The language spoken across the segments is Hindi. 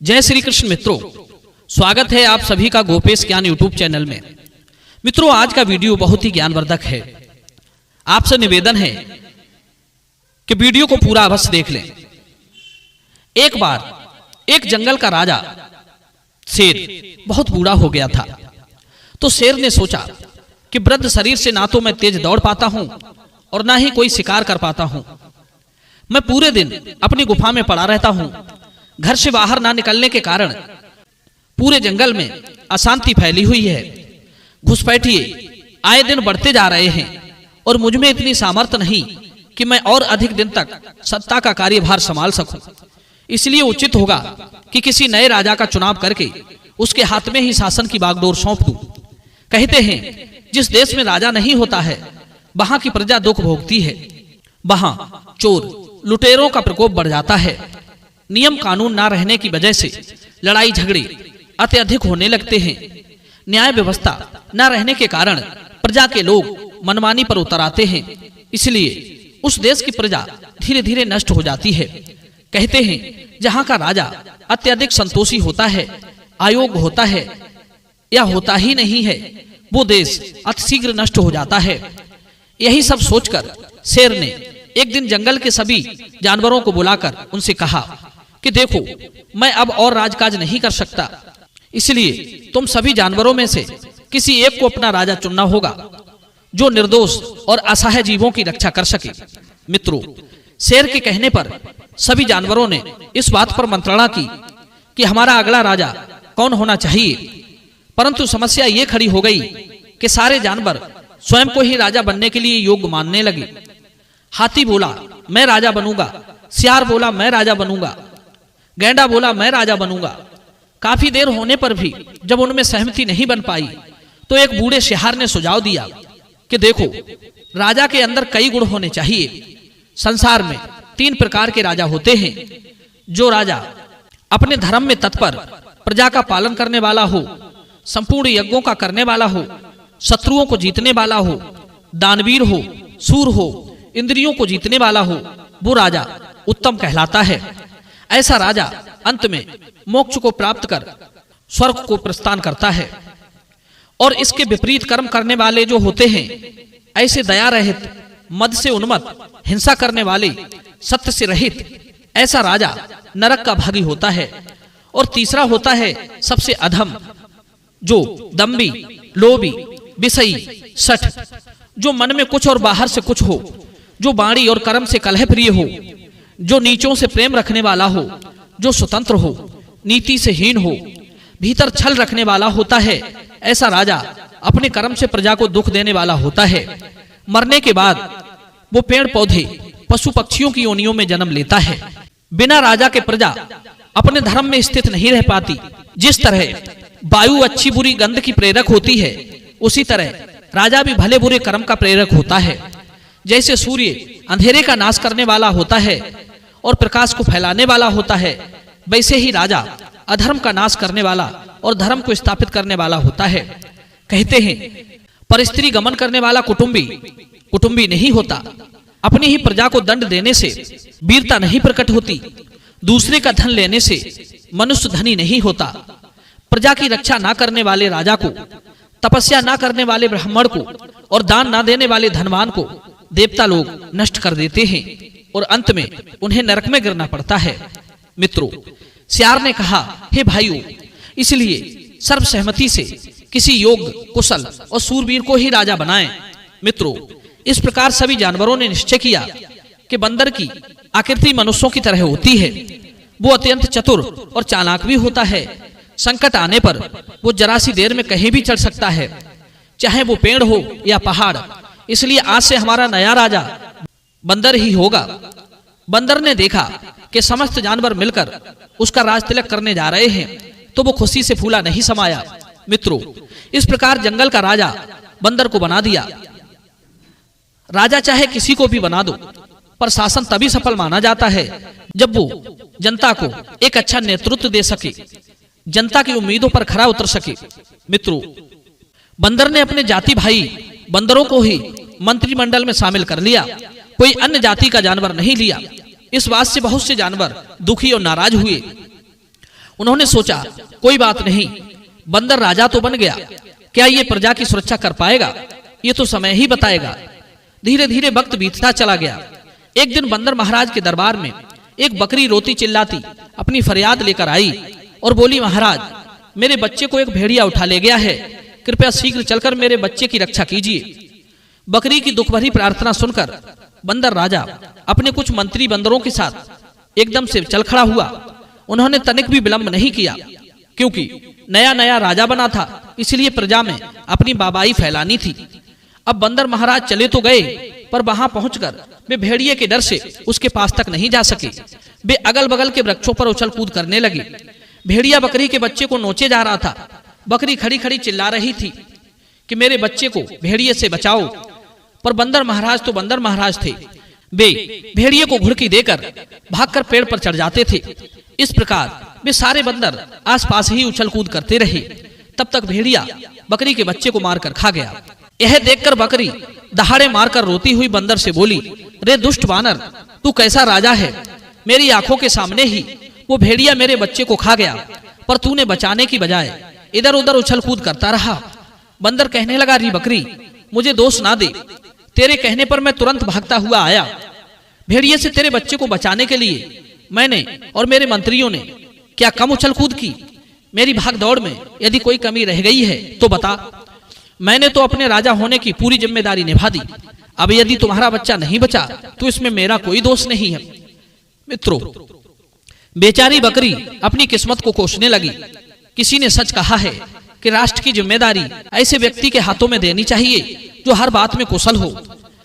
जय श्री कृष्ण मित्रों, स्वागत है आप सभी का गोपेश ज्ञान यूट्यूब चैनल में। मित्रों, आज का वीडियो बहुत ही ज्ञानवर्धक है। आपसे निवेदन है कि वीडियो को पूरा अवश्य देख लें। एक बार एक जंगल का राजा शेर बहुत बूढ़ा हो गया था। तो शेर ने सोचा कि वृद्ध शरीर से ना तो मैं तेज दौड़ पाता हूं और ना ही कोई शिकार कर पाता हूं। मैं पूरे दिन अपनी गुफा में पड़ा रहता हूं। घर से बाहर ना निकलने के कारण पूरे जंगल में अशांति फैली हुई है। घुसपैठिए आए दिन बढ़ते जा रहे हैं और मुझ में इतनी सामर्थ्य नहीं कि मैं और अधिक दिन तक सत्ता का कार्यभार संभाल सकूं। इसलिए उचित होगा कि किसी नए राजा का चुनाव करके उसके हाथ में ही शासन की बागडोर सौंप दूं। कहते हैं जिस देश में राजा नहीं होता है वहां की प्रजा दुख भोगती है। वहां चोर लुटेरों का प्रकोप बढ़ जाता है। नियम कानून ना रहने की वजह से लड़ाई झगड़े अत्यधिक होने लगते हैं। न्याय व्यवस्था ना रहने के कारण प्रजा के लोग मनमानी पर उतर आते हैं। इसलिए उस देश की प्रजा धीरे धीरे नष्ट हो जाती है। कहते हैं जहां का राजा अत्यधिक संतोषी होता है, अयोग्य होता है या होता ही नहीं है, वो देश अतिशीघ्र नष्ट हो जाता है। यही सब सोचकर शेर ने एक दिन जंगल के सभी जानवरों को बुलाकर उनसे कहा कि देखो, मैं अब और राजकाज नहीं कर सकता। इसलिए तुम सभी जानवरों में से किसी एक को अपना राजा चुनना होगा जो निर्दोष और असहाय जीवों की रक्षा कर सके। मित्रों, शेर के कहने पर सभी जानवरों ने इस बात पर मंत्रणा की कि हमारा अगला राजा कौन होना चाहिए। परंतु समस्या ये खड़ी हो गई कि सारे जानवर स्वयं को ही राजा बनने के लिए योग्य मानने लगे। हाथी बोला मैं राजा बनूंगा, सियार बोला मैं राजा बनूंगा, गैंडा बोला मैं राजा बनूंगा। काफी देर होने पर भी जब उनमें सहमति नहीं बन पाई तो एक बूढ़े शेहार ने सुझाव दिया कि देखो, राजा के अंदर कई गुण होने चाहिए। संसार में 3 प्रकार के राजा होते हैं। जो राजा अपने धर्म में तत्पर, प्रजा का पालन करने वाला हो, संपूर्ण यज्ञों का करने वाला हो, शत्रुओं को जीतने वाला हो, दानवीर हो, सूर हो, इंद्रियों को जीतने वाला हो, वो राजा उत्तम कहलाता है। ऐसा राजा अंत में मोक्ष को प्राप्त कर स्वर्ग को प्रस्थान करता है। और इसके विपरीत कर्म करने वाले जो होते हैं, ऐसे दया रहित, मद से उन्मत्त, हिंसा करने वाले, सत्य से रहित, ऐसा राजा नरक का भागी होता है। और तीसरा होता है सबसे अधम, जो दंभी, लोभी, विषयी, सठ, जो मन में कुछ और बाहर से कुछ हो, जो वाणी और कर्म से कलह प्रिय हो, जो नीचों से प्रेम रखने वाला हो, जो स्वतंत्र हो, नीति से हीन हो, भीतर छल रखने वाला होता है। ऐसा राजा अपने कर्म से प्रजा को दुख देने वाला होता है। मरने के बाद वो पेड़ पौधे, पशु पक्षियों की योनियों में जन्म लेता है। बिना राजा के प्रजा अपने धर्म में स्थित नहीं रह पाती। जिस तरह वायु अच्छी बुरी गंध की प्रेरक होती है, उसी तरह राजा भी भले बुरे कर्म का प्रेरक होता है। जैसे सूर्य अंधेरे का नाश करने वाला होता है और प्रकाश को फैलाने वाला होता है, वैसे ही राजा अधर्म का नाश करने वाला और धर्म को स्थापित करने वाला होता है। कहते हैं पर स्त्री गमन करने वाला कुटुंबी नहीं होता। अपनी ही प्रजा को दंड देने से वीरता नहीं प्रकट होती। दूसरे का धन लेने से मनुष्य धनी नहीं होता। प्रजा की रक्षा ना करने वाले राजा को, तपस्या ना करने वाले ब्राह्मण को और दान ना देने वाले धनवान को देवता लोग नष्ट कर देते हैं और अंत में उन्हें नरक में गिरना पड़ता है। मित्रों, सियार ने कहा, हे भाइयों, इसलिए सर्वसहमति से किसी योग्य, कुशल और सूरवीर को ही राजा बनाएं। मित्रों, इस प्रकार सभी जानवरों ने निश्चय किया कि बंदर की आकृति मनुष्यों की तरह होती है। वो अत्यंत चतुर और चालाक भी होता है। संकट आने पर वो जरा सी देर में कहीं भी चढ़ सकता है, चाहे वो पेड़ हो या पहाड़। इसलिए आज से हमारा नया राजा बंदर ही होगा। बंदर ने देखा कि समस्त जानवर मिलकर उसका राज तिलक करने जा रहे हैं, तो वो खुशी से फूला नहीं समाया। मित्रों, इस प्रकार जंगल का राजा बंदर को बना दिया। राजा चाहे किसी को भी बना दो, पर शासन तभी सफल माना जाता है जब वो जनता को एक अच्छा नेतृत्व दे सके, जनता की उम्मीदों पर खरा उतर सके। मित्रों, बंदर ने अपने जाति भाई बंदरों को ही मंत्रिमंडल में शामिल कर लिया, कोई अन्य जाति का जानवर नहीं लिया। इस बात से बहुत से जानवर दुखी और नाराज हुए। उन्होंने सोचा कोई बात नहीं, बंदर राजा तो बन गया, क्या ये प्रजा की सुरक्षा कर पाएगा, ये तो समय ही बताएगा। धीरे धीरे वक्त बीतता चला गया। एक दिन बंदर महाराज के दरबार में एक बकरी रोती चिल्लाती अपनी फरियाद लेकर आई और बोली, महाराज मेरे बच्चे को एक भेड़िया उठा ले गया है, कृपया शीघ्र चलकर मेरे बच्चे की रक्षा कीजिए। बकरी की दुख भरी प्रार्थना सुनकर बंदर राजा अपने कुछ मंत्री बंदरों के साथ एकदम से चल खड़ा हुआ। उन्होंने तनिक भी विलंब नहीं किया, क्योंकि नया नया राजा बना था, इसलिए प्रजा में अपनी बाबाई फैलानी थी। अब बंदर महाराज चले तो गए, पर वहां पहुंचकर वे भेड़िए के डर से उसके पास तक नहीं जा सके। वे अगल बगल के वृक्षों पर उछल कूद करने लगे। भेड़िया बकरी के बच्चे को नोचे जा रहा था। बकरी खड़ी खड़ी चिल्ला रही थी कि मेरे बच्चे को भेड़िए से बचाओ, पर बंदर महाराज तो बंदर महाराज थे। वे भेड़िए को घुड़की देकर भागकर पेड़ पर चढ़ जाते थे। इस प्रकार वे सारे बंदर आसपास ही उछल कूद करते रहे। तब तक भेड़िया बकरी के बच्चे को मारकर खा गया। यह देखकर बकरी दहाड़े मारकर रोती हुई बंदर से बोली, रे दुष्ट बानर, तू कैसा राजा है, मेरी आंखों के सामने ही वो भेड़िया मेरे बच्चे को खा गया, पर तूने बचाने की बजाय इधर उधर उछल कूद करता रहा। बंदर कहने लगा, री बकरी मुझे दोष ना दे, तेरे कहने पर मैं तुरंत भागता हुआ आया। भेड़िए से तेरे बच्चे को बचाने के लिए मैंने और मेरे मंत्रियों ने क्या कम उछल कूद की? मेरी भाग दौड़ में यदि कोई कमी रह गई है तो बता। मैंने तो अपने राजा होने की पूरी जिम्मेदारी निभा दी। अब यदि तुम्हारा बच्चा नहीं बचा तो इसमें मेरा कोई दोष नहीं है। मित्रों, बेचारी बकरी अपनी किस्मत को कोसने लगी। किसी ने सच कहा है कि राष्ट्र की जिम्मेदारी ऐसे व्यक्ति के हाथों में देनी चाहिए जो हर बात में कुशल हो,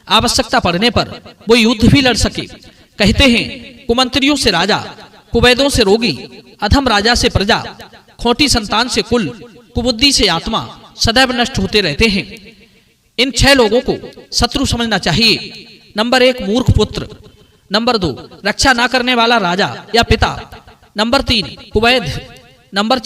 आवश्यकता पड़ने पर वो युद्ध भी लड़ सके। कहते हैं, कुमंत्रियों से राजा, कुवैदों से रोगी, अधम राजा से प्रजा, खोटी संतान से कुल, कुबुद्धि से आत्मा सदैव नष्ट होते रहते हैं। इन 6 लोगों को शत्रु समझना चाहिए। नंबर 1 मूर्ख पुत्र, नंबर 2 रक्षा ना करने वाला राजा या पिता, नंबर 3 कुवैद, नंबर